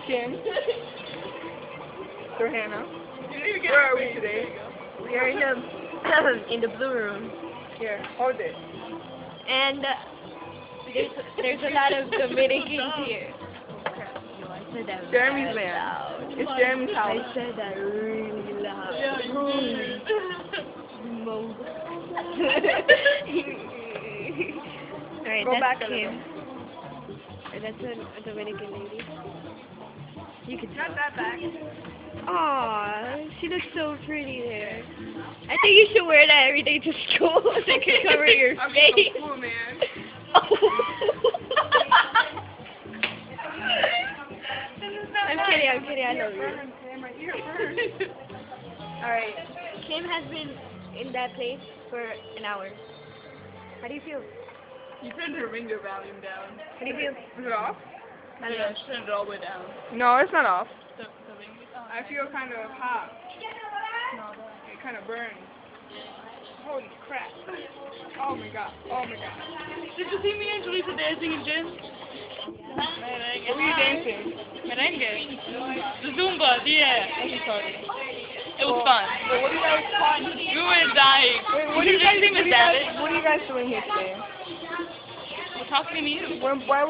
Kim. Johanna. Where are we today? We are in the in the blue room, Here, hold it. and there's a lot of Dominicans here. I said that Jeremy's really land. loud. It's Jeremy's house. I said that really loud. Alright, Go that's back a Kim. little. That's a Dominican lady. You can Not tell. that back. Aw, she looks so pretty there. I think you should wear that every day to school so you can cover your I'm face. so cool, man. I'm kidding, I love you. My ear burns. Alright, Kim has been in that place for an hour. How do you feel? You turned the ringer volume down. How do you feel? Is it off? I don't know. Turned it all the way down. No, it's not off. The ringer. Oh, I feel kind of hot. It kind of burns. Holy crap. Oh my god. Oh my god. did you see me and Julissa dancing in gym? What were you dancing? Merengue. The Zumba, yeah. I'm sorry. It was fun. So what do you guys We were dying. Wait, what do you guys Miss Savage? what are you guys doing here today? We're talking to you. Why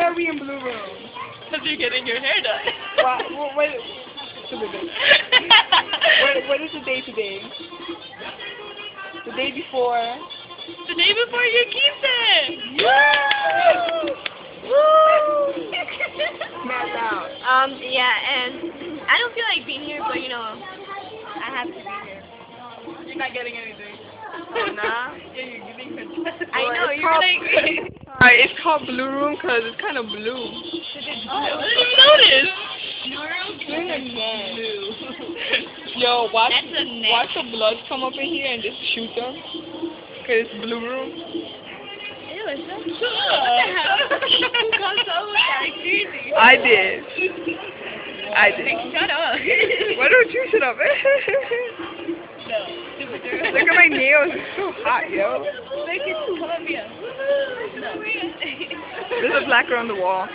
are we in blue room? Because you're getting your hair done. What is the day today? The day before. The day before your Keepsake. Smash out. Yeah, and I don't feel like being here, but you know, I have to be here. You're not getting anything. Nah. Yeah, you're getting it. I know, It's you're called- like... Alright, it's called blue room because it's kind of blue. I didn't even notice. You're in a net. Yo, watch That's a net. watch the blood come up in here and just shoot them. Cause it's blue room. Ew, it's so Who got so crazy? I did. Shut up. Why don't you shut up? Look at my nails. It's so hot, yo. Make it Colombia. There's a blacker on the wall.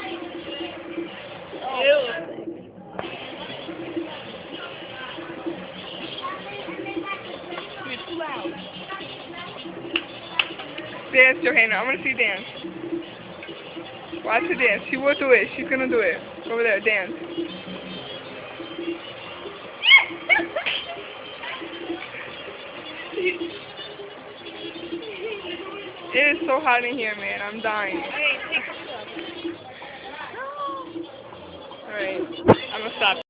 Ew. You're too loud. Dance, Johanna. I want to see you dance. Watch her dance. She will do it. She's gonna do it. Over there, dance. It is so hot in here, man. I'm dying. Alright, I'm gonna stop.